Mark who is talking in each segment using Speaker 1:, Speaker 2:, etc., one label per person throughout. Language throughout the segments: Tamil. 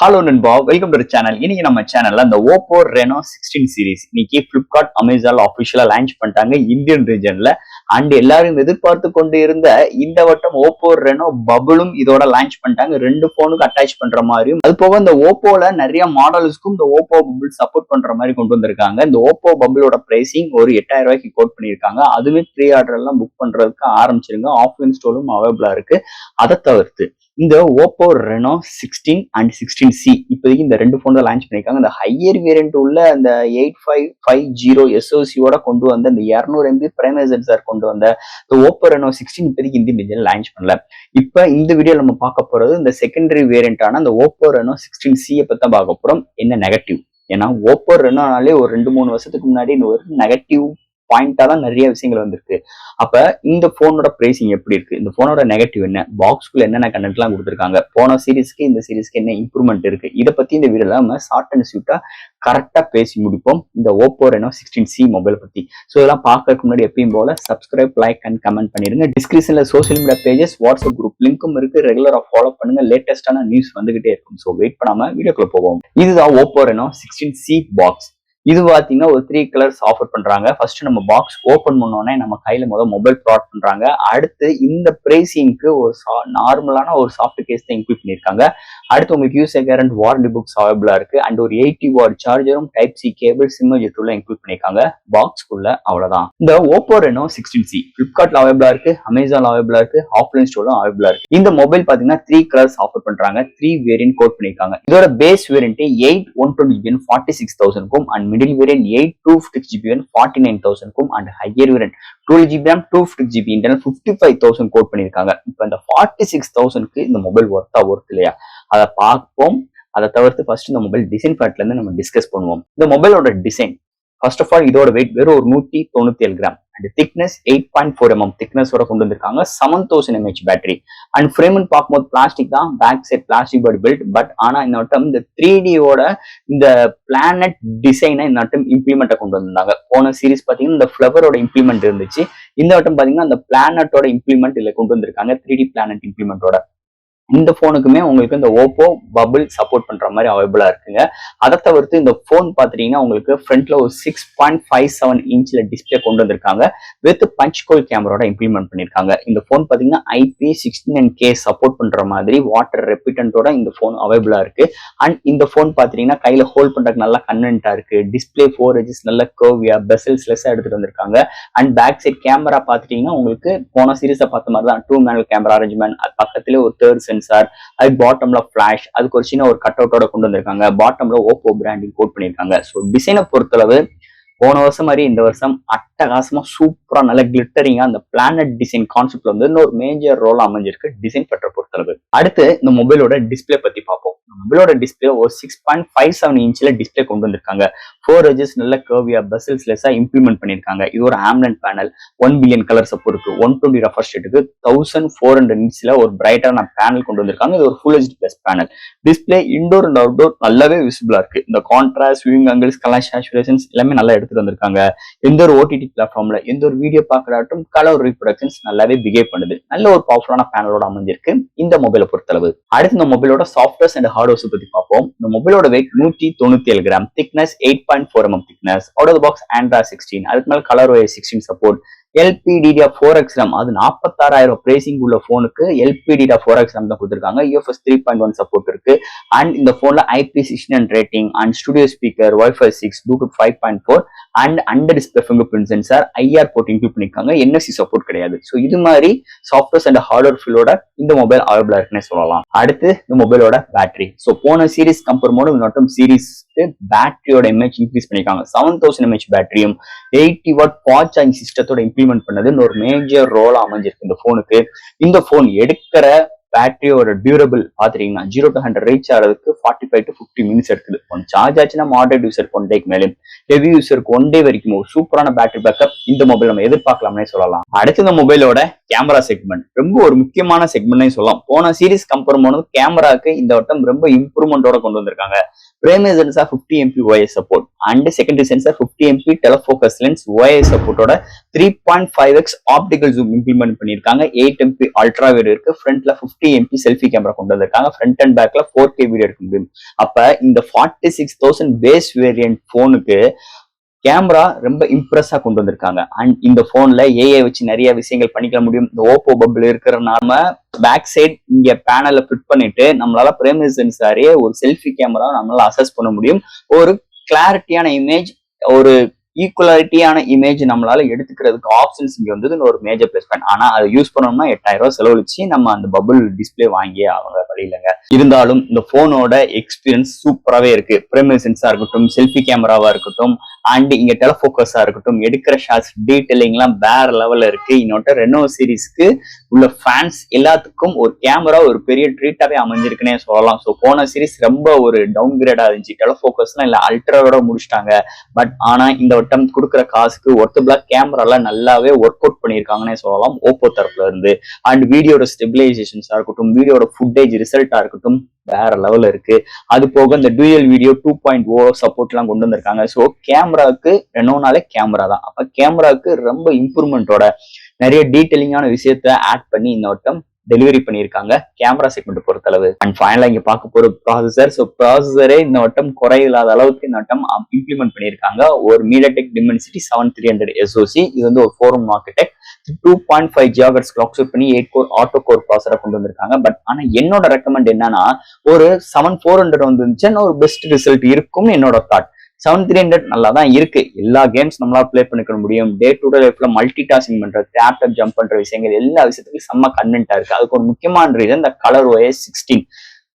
Speaker 1: ஹலோ நண்பா, வெல்கம் டு சேனல். இன்னைக்கு நம்ம சேனல்ல இந்த Oppo Reno 16 சீரிஸ் இன்னைக்கு Flipkart, Amazon ஆஃபிஷியலா லான்ச் பண்ணிட்டாங்க இந்தியன் ரீஜன்ல. அண்ட் எல்லாரும் எதிர்பார்த்து கொண்டு இருந்த இந்த வட்டம் Oppo Reno பபுளும் இதோட லான்ச் பண்ணிட்டாங்க. ரெண்டு போனுக்கு அட்டாச் பண்ற மாதிரியும், அது போக இந்த Oppoல நிறைய மாடல்ஸ்க்கும் இந்த Oppo பபுள் சப்போர்ட் பண்ற மாதிரி கொண்டு வந்திருக்காங்க. இந்த Oppo பபுளோட பிரைசிங் ஒரு 8000 ரூபாய்க்கு கோட் பண்ணியிருக்காங்க. அதுவே ப்ரீ ஆர்டர் எல்லாம் புக் பண்றதுக்கு ஆரம்பிச்சிருங்க. ஆஃப்லைன் ஸ்டோரும் அவைலபிளா இருக்கு. அதை தவிர்த்து இந்த Oppo Reno 16 அண்ட் 16C இப்போதைக்கு இந்த ரெண்டு போன் தான் லான்ச் பண்ணிருக்காங்க. இந்த ஹையர் வேரியன்ட் உள்ள அந்த 8550 SoCயோட கொண்டு வந்த இந்த 200 MB பிரைமரி சென்சார் கொண்டு வந்த இந்த Oppo Reno 16 இப்போதைக்கு இந்த டிஜிட்டல் லான்ச் பண்ணல. இப்ப இந்த வீடியோ நம்ம பார்க்க போறது இந்த செகண்டரி வேரியன்டான இந்த Oppo Reno 16C பத்தி தான் பார்க்க போறோம். என்ன நெகட்டிவ், ஏன்னா Oppo Renoனாலே ஒரு 2-3 வருஷத்துக்கு முன்னாடி இந்த ஒரு நெகட்டிவ் பாயிண்டா தான் நிறைய விஷயங்கள் வந்திருக்கு. அப்ப இந்த போனோட பிரைசிங் எப்படி இருக்கு, இந்த போனோட நெகட்டிவ் என்ன, பாக்ஸ்குள்ள என்னென்ன கண்டென்ட் எல்லாம் கொடுத்துருக்காங்க, போன சீரிஸ்க்கு இந்த சீரிஸ்க்கு என்ன இம்ப்ரூவ்மெண்ட் இருக்கு, இதை பத்தி இந்த வீடியோல நம்ம ஷார்ட் அண்ட் ஸ்வீட்டா கரெக்டா பேசி முடிப்போம் இந்த Oppo Reno 16C மொபைல் பத்தி. ஸோ இதெல்லாம் பார்க்கறதுக்கு முன்னாடி எப்பயும் போல சப்ஸ்கிரைப், லைக் அண்ட் கமெண்ட் பண்ணிருங்க. டிஸ்கிரிப்ஷன்ல social media pages, WhatsApp group லிங்க்கும் இருக்கு. ரெகுலரா ஃபாலோ பண்ணுங்க. லேட்டஸ்டான நியூஸ் வந்துகிட்டே இருக்கும். ஸோ வெயிட் பண்ணாம வீடியோக்குள்ள போவோம். இதுதான் Oppo Reno 16C பாக்ஸ். இது பாத்தீங்கன்னா ஒரு 3 கலர்ஸ் ஆஃபர் பண்றாங்க. ஃபர்ஸ்ட் நம்ம பாக்ஸ் ஓபன் பண்ணோன்னே நம்ம கையில மொபைல் ப்ராடக்ட் பண்றாங்க. அடுத்து இந்த பிரைசிங்க்கு ஒரு நார்மலான ஒரு சாஃப்ட் கேஸ் தான் இன்க்ளூட் பண்ணிருக்காங்க. அடுத்து உங்களுக்கு யூசர் கேரண்ட் வாரண்டி புக்ஸ் அவைலபிளா இருக்கு. அண்ட் ஒரு 80 வாட் சார்ஜரும் டைப் சி கேபிள் சிம் ஜெட்டுல இன்க்ளூட் பண்ணிருக்காங்க. பாக்ஸ்க்குள்ள அவ்வளவுதான். இந்த Oppo Reno 16C பிளிப்கார்ட்ல அவைலபிளா இருக்கு, அமேசான்ல அவைலபிளா இருக்கு, ஆஃப்லைன் ஸ்டோர்ல அவைலபிளா இருக்கு. இந்த மொபைல் பாத்தீங்கன்னா 3 கலர்ஸ் ஆஃபர் பண்றாங்க. 3 வேரியன்ட் கோட் பண்ணிருக்காங்க. இதோட பேஸ் வேரியன்ட் 8 120GB 46,000க்கும் அண்ட் மிடில் வேரியன்ட் 8 256GB 49,000க்கும் and higher variant 12GB RAM 256GB internal 55,000 quote பண்ணிருக்காங்க. இப்ப இந்த 46,000க்கு இந்த மொபைல் ஒர்த் இல்லையா, அதை பார்ப்போம். அதை தவிர்த்து ஃபர்ஸ்ட் இந்த மொபைல் டிசைன் பார்ட்ல இருந்து நம்ம டிஸ்கஸ் பண்ணுவோம். இந்த மொபைலோட டிசைன் ஃபர்ஸ்ட் ஆஃப் ஆல் இதோட வெயிட் வெறும் ஒரு 197 கிராம் அண்ட் திக்னஸ் 8.4 mm திக்னஸோட கொண்டு வந்திருக்காங்க. 7000 mAh பேட்டரி அண்ட் ஃப்ரேம்னு பார்க்கும்போது பிளாஸ்டிக் தான், back side plastic body build. But ஆனா இந்த வட்டம் இந்த 3Dயோட இந்த பிளானட் டிசைனை இந்த வட்டம் இம்ப்ளிமெண்ட்டை கொண்டு வந்திருந்தாங்க. போன சீரிஸ் பாத்தீங்கன்னா இந்த ஃபிளவரோட இம்ப்ளிமெண்ட் இருந்துச்சு. இந்த வட்டம் பாத்தீங்கன்னா இந்த பிளானட்டோட இம்ப்ளிமெண்ட் இதுல கொண்டு வந்திருக்காங்க. 3D பிளானட் இம்ப்ளிமெண்டோட இந்த போனுக்குமே உங்களுக்கு இந்த Oppo பபுள் சப்போர்ட் பண்ற மாதிரி அவைலபிளா இருக்குங்க. அதை தவிர்த்து இந்த போன் பாத்தீங்கன்னா உங்களுக்கு ஃப்ரண்ட்ல ஒரு 6.57 இன்ச்ல டிஸ்பிளே கொண்டு வந்திருக்காங்க. வித் பஞ்ச் கோல் கேமராவோட இம்ப்ளிமெண்ட் பண்ணிருக்காங்க. இந்த போன் பாத்தீங்கன்னா IP69K சப்போர்ட் பண்ற மாதிரி வாட்டர் ரெப்பிட்டன்டோட இந்த போன் அவைலபிளா இருக்கு. அண்ட் இந்த போன் பாத்தீங்கன்னா கையில ஹோல்ட் பண்றதுக்கு நல்லா கன்வென்ட்டா இருக்கு. டிஸ்பிளே 4 எட்ஜஸ் நல்ல கர்வியா பெசல்ஸ் லெஸ்ஸா எடுத்துட்டு வந்திருக்காங்க. அண்ட் பேக் சைட் கேமரா பாத்தீங்கன்னா உங்களுக்கு போன சீரிஸை பார்த்த மாதிரி தான் 2 மேனுவல் கேமரா அரேஞ்ச்மெண்ட், அது பக்கத்துல ஒரு தேர்ட் சென்சார், அது பாட்டம்ல பிளாஷ், அதுக்கு ஒரு சின்ன ஒரு கட் அவுட்டோட கொண்டு வந்திருக்காங்க. பாட்டம்ல Oppo பிராண்டிங் கோட் பண்ணிருக்காங்க. ஸோ டிசைனை பொறுத்தளவு போன வருஷம் மாதிரி இந்த வருஷம் அட்டகாசமா சூப்பரா நல்ல கிளிட்டரிங்கா அந்த பிளானட் டிசைன் கான்செப்ட்ல வந்து இன்னொரு மேஜர் ரோல் அமைஞ்சிருக்கு டிசைன் பற்ற பொறுத்தளவு. அடுத்து இந்த மொபைலோட டிஸ்பிளே பத்தி பார்ப்போம். மொபைலோட டிஸ்பிளே ஒரு 6.57 இன்ச்ல டிஸ்பிளே கொண்டு வந்திருக்காங்க. 4 எட்ஜஸ் நல்ல கர்வியா பெசல்ஸ் லெஸ்ஸா இம்ப்ளிமெண்ட் பண்ணிருக்காங்க. இது ஒரு ஆம்லண்ட் பேனல், 1 பில்லியன் கலர் சப்போர்ட் இருக்கு, 120 ரெஃப்ரெஷ் ரேட்டுக்கு 1400 நிட்ஸ்ல ஒரு பிரைட்டான பேனல் கொண்டு வந்திருக்காங்க. இது ஒரு full HD plus panel. Display indoor and outdoor நல்லாவே விசிபிளா இருக்கு. இந்த contrast, viewing angles, colour saturations எல்லாமே நல்லா எடுத்துட்டு வந்திருக்காங்க. எந்த ஒரு OTT பிளாட்ஃபார்ம்ல எந்த ஒரு வீடியோ பார்க்கறாட்டும் கலர் ரீப்ரொடக்ஷன்ஸ் நல்லாவே பிஹேவ் பண்ணுது. நல்ல ஒரு பவர்ஃபுல்லான பேனலோட அமைஞ்சிருக்கு இந்த மொபைலை பொறுத்தளவு. அடுத்து இந்த மொபைலோட சாஃப்ட்வேர்ஸ் அண்ட் ஹார்ட்வேர்ஸ் பத்தி பார்ப்போம். இந்த மொபைலோட weight 197 gram, thickness 8.4 mm thickness, out of the box Android 16, அதுக்கு மேல ColorOS 16 சப்போர்ட், LPDDR4X RAM, அது 46,000 பிரைசிங் உள்ள போனுக்கு LPDDR4X RAM தான் கொடுத்திருக்காங்க. UFS 3.1 சப்போர்ட் இருக்கு. அண்ட் இந்த போன்ல IP69 rating and studio speaker, Wi-Fi 6, Bluetooth 5.4 and under display finger print sensor, IR port include பண்ணிருக்காங்க. NFC சப்போர்ட் கிடையாது. ஸோ இது மாதிரி சாஃப்ட்வேர்ஸ் அண்ட் ஹார்ட்வேர் ஃபீலோட இந்த மொபைல் அவைலபிளா இருக்குன்னு சொல்லலாம். அடுத்து இந்த மொபைலோட பேட்டரி. ஸோ போன சீரிஸ் கம்பேர் போது இன்னொரு சீரிஸ் பேட்டரியோட MAH இன்க்ரீஸ் பண்ணிருக்காங்க. 7000 mAh பேட்டரியும் 80 வாட் ஃபாஸ்ட் சார்ஜிங் சிஸ்டத்தோட இம்ப்ளிமெண்ட் பண்ணது ஒரு மேஜர் ரோல் அமைஞ்சிருக்கு இந்த போனுக்கு. இந்த போன் எடுக்கிற பேட்டரியோட டியூரபிள் பாத்தீங்கன்னா 0 to 100 ரீச் ஆகிறதுக்கு 45 to 50 மினிட்ஸ் எடுக்குது. ஒன் சார்ஜ் ஆச்சுன்னா மாடரேட் யூசருக்கு 1 டேக்கு மேலே, ஹெவி யூசருக்கு 1 டே வரைக்கும் ஒரு சூப்பரான பேட்டரி பேக்கப் இந்த மொபைல் நம்ம எதிர்பார்க்கலாம்னே சொல்லலாம். அடுத்து இந்த மொபைலோட கேமரா செக்மெண்ட் ரொம்ப ஒரு முக்கியமான செக்மெண்ட்னே சொல்லலாம். போன சீரிஸ் கம்பேர் பண்ணும்போது கேமராக்கு இந்த வட்டம் ரொம்ப இம்ப்ரூவ்மெண்டோட கொண்டு வந்திருக்காங்க. Primary sensor 50 MP OIS support and secondary sensor 50 MP telefocus lens OIS சப்போர்ட்டோட 3.5x ஆப்டிகல் ஜூம் இம்ப்ளிமெண்ட் பண்ணிருக்காங்க. 8 MP அல்ட்ரா வைட் இருக்கு. ஃப்ரண்ட்ல 50 MP செல்ஃபி கேமரா கொண்டு வந்திருக்காங்க. ஃப்ரண்ட் அண்ட் பேக்ல 4K வீடியோ எடுக்க முடியும். அப்ப இந்த 46,000 பேஸ் வேரியன்ட் போனுக்கு கேமரா ரொம்ப இம்ப்ரெஸ்ஸா கொண்டு வந்திருக்காங்க. அண்ட் இந்த போன்ல ஏஐ வச்சு நிறைய விஷயங்கள் பண்ணிக்க முடியும். இந்த ஓப்போ பபிள் இருக்கிறனால பேக் சைட் இங்க பேனல்ல ஃபிட் பண்ணிட்டு நம்மளால பிரைமரி சென்சாரே ஒரு செல்ஃபி கேமரா நம்மளால அசஸ் பண்ண முடியும். ஒரு கிளாரிட்டியான இமேஜ், ஒரு ஈக்குவாலிட்டியான இமேஜ் நம்மளால எடுத்துக்கிறதுக்கு ஆப்ஷன்ஸ் இங்க வந்தது ஒரு மேஜர் பிளஸ் பாயிண்ட். ஆனா அதை யூஸ் பண்ணோம்னா 8,000 ரூபாய் செலவழிச்சு நம்ம அந்த பபிள் டிஸ்பிளே வாங்கி அவங்க வழியிலங்க. இருந்தாலும் இந்த போனோட எக்ஸ்பீரியன்ஸ் சூப்பராகவே இருக்கு. பிரைமரி சென்ஸா இருக்கட்டும், செல்ஃபி கேமராவா இருக்கட்டும், அண்ட் இங்க டெலஃபோக்கஸா இருக்கட்டும், எடுக்கிற ஷாட்ஸ் டீடைலிங் எல்லாம் வேற லெவல்ல இருக்கு. இன்னொட்ட ரெனோ சீரீஸ்க்கு உள்ள ஃபேன்ஸ் எல்லாத்துக்கும் ஒரு கேமரா ஒரு பெரிய ட்ரீட்டாவே அமைஞ்சிருக்குன்னே சொல்லலாம். ஸோ போன சீரீஸ் ரொம்ப ஒரு டவுன் கிரேடா இருந்துச்சு. டெலஃபோக்கஸ்லாம் இல்ல அல்ட்ராவோட முடிச்சிட்டாங்க. பட் ஆனா இந்த வட்டம் கொடுக்குற காசுக்கு ஒர்த்தபிளா கேமரால நல்லாவே ஒர்க் அவுட் பண்ணியிருக்காங்கன்னே சொல்லலாம் ஓப்போ தரப்புல இருந்து. அண்ட் வீடியோட ஸ்டெபிலைசேஷன்ஸா இருக்கட்டும், வீடியோட ஃபுட்டேஜ் ரிசல்ட்டா இருக்கட்டும் வேற லெவல்ல இருக்கு. அது போக இந்த டூயல் வீடியோ 2.0 சப்போர்ட் எல்லாம் கொண்டு வந்திருக்காங்க. ஸோ கேமராக்கு ரெனோனாலே கேமரா தான். அப்ப கேமராக்கு ரொம்ப இம்ப்ரூவ்மெண்டோட நிறைய டீடைலிங்கான விஷயத்த ஆட் பண்ணி இந்த வட்டம் டெலிவரி பண்ணியிருக்காங்க கேமரா செக்மெண்ட் பொறுத்தளவு. அண்ட் ஃபைனலா இங்க பார்க்க போற ப்ராசஸர். ஸோ ப்ராசஸரே இந்த வட்டம் குறையில்லாத அளவுக்கு இந்த வட்டம் இம்ப்ளிமெண்ட் பண்ணியிருக்காங்க. ஒரு மீடியாடெக் டிமென்சிட்டி 7300 SoC. இது வந்து ஒரு forum architect 2.5 GHz clock speed பண்ணி 8 கோர் ஆட்டோ கோர் ப்ராசஸரை கொண்டு வந்திருக்காங்க. பட் ஆனா என்னோட ரெக்கமெண்ட் என்னன்னா ஒரு 7400 வந்துருந்துச்சுன்னா ஒரு பெஸ்ட் ரிசல்ட் இருக்கும்னு என்னோட தாட். 7300 நல்லா தான் இருக்கு. எல்லா கேம்ஸ் நம்மளால பிளே பண்ணிக்க முடியும். டே டு டே லைஃப்ல மல்டி டாஸ்கிங் பண்றது, டேப் ஜம்ப் பண்ற விஷயங்கள் எல்லா விஷயத்துக்கும் செம்ம கன்வென்ட்டா இருக்கு. அதுக்கு ஒரு முக்கியமான ரீசன் இந்த கலர் OS 16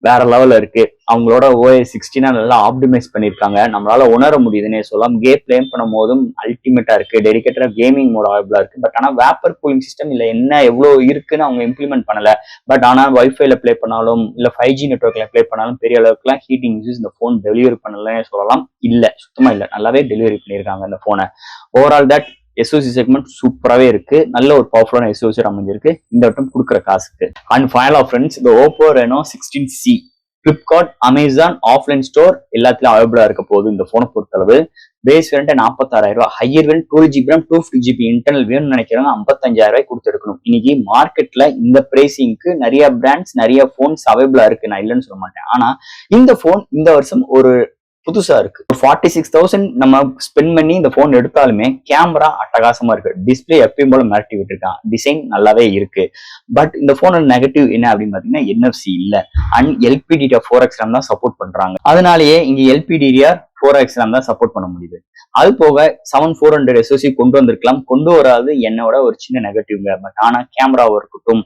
Speaker 1: வேற லெவல்ல இருக்கு. அவங்களோட OS 16 நல்லா ஆப்டிமைஸ் பண்ணிருக்காங்க. நம்மளால உணர முடியுதுன்னே சொல்லலாம். கேம் பிளே பண்ணும் போதும் அல்டிமேட்டா இருக்கு. டெடிகேட்டடா கேமிங் மோட் அவைலபிளா இருக்கு. பட் ஆனா வேப்பர் கூலிங் சிஸ்டம் இல்ல என்ன எவ்வளவு இருக்குன்னு அவங்க இம்ப்ளிமெண்ட் பண்ணல. பட் ஆனா வைஃபைல பிளே பண்ணாலும் இல்ல 5G நெட்ஒர்க்ல பிளே பண்ணாலும் பெரிய அளவுக்குலாம் ஹீட்டிங் இஷ்யூஸ் இந்த போன் டெலிவரி பண்ணலன்னு சொல்லலாம். இல்ல, சுத்தமா இல்ல, நல்லாவே டெலிவரி பண்ணிருக்காங்க இந்த போனை. ஓவரால் தட் SoC செக்மெண்ட் சூப்பராகவே இருக்கு. நல்ல ஒரு பவர்ஃபுல்லான SoC அமைஞ்சிருக்கு இந்த வட்டம் கொடுக்குற காசுக்கு. அண்ட் ஃபைனலா ஃப்ரெண்ட்ஸ், இந்த Oppo Reno 16C Flipkart, Amazon, offline store எல்லாத்துலயும் அவைலபிளா இருக்க போகுது இந்த போனை பொறுத்தளவு. பேஸ் வேரியன்ட் 46,000 ரூபாய், higher variant 12GB RAM 250GB internal வேணும்னு நினைக்கிறவங்க 55,000 ரூபாய் கொடுத்து எடுக்கணும். இன்னைக்கு மார்க்கெட்ல இந்த பிரைசிங்க்கு நிறைய பிராண்ட்ஸ் நிறைய போன்ஸ் அவைலபிளா இருக்கு, நான் இல்லைன்னு சொல்ல மாட்டேன். ஆனா இந்த போன் இந்த வருஷம் ஒரு புதுசா இருக்கு. 46,000 நம்ம ஸ்பெண்ட் பண்ணி இந்த போன் எடுத்தாலுமே கேமரா அட்டகாசமா இருக்கு. டிஸ்பிளே எப்பயும் போல மிரட்டி விட்டுருக்கான். டிசைன் நல்லாவே இருக்கு. பட் இந்த போனோட நெகட்டிவ் என்ன அப்படின்னு பாத்தீங்கன்னா NFC இல்ல. அண்ட் LPDDR4X RAM தான் சப்போர்ட் பண்றாங்க. அதனாலேயே இங்க LPDDR4X RAM தான் சப்போர்ட் பண்ண முடியுது. அது போக 7400 SoC கொண்டு வந்திருக்கலாம், கொண்டு வராது என்னோட ஒரு சின்ன நெகட்டிவ்ங்க. பட் ஆனா கேமராவா இருக்கட்டும்,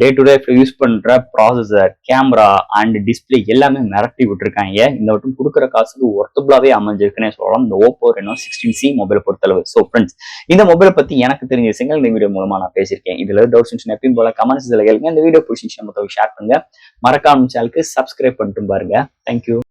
Speaker 1: டே டு டே யூஸ் பண்ற ப்ராசஸர், கேமரா அண்ட் டிஸ்பிளே எல்லாமே மிரட்டி விட்டுருக்காங்க. இந்த வட்டம் கொடுக்குற காசுக்கு ஒர்த்தபிளாவே அமைஞ்சிருக்குன்னே சொல்லலாம் இந்த ஓப்போ ரெனோ 16C மொபைல் பொறுத்தளவு. ஸோ ஃப்ரெண்ட்ஸ், இந்த மொபைலை பத்தி எனக்கு தெரிஞ்ச விஷயங்கள் இந்த வீடியோ மூலமா நான் பேசியிருக்கேன். இதுல டவுட்ஸ் எப்பயும் போல கமெண்ட்ஸ் கேளுங்க. இந்த வீடியோ பிடிச்சிருந்துச்சுன்னா ஷேர் பண்ணுங்க. மறக்காம சேனலுக்கு சப்ஸ்கிரைப் பண்ணிட்டு பாருங்க. தேங்க்யூ.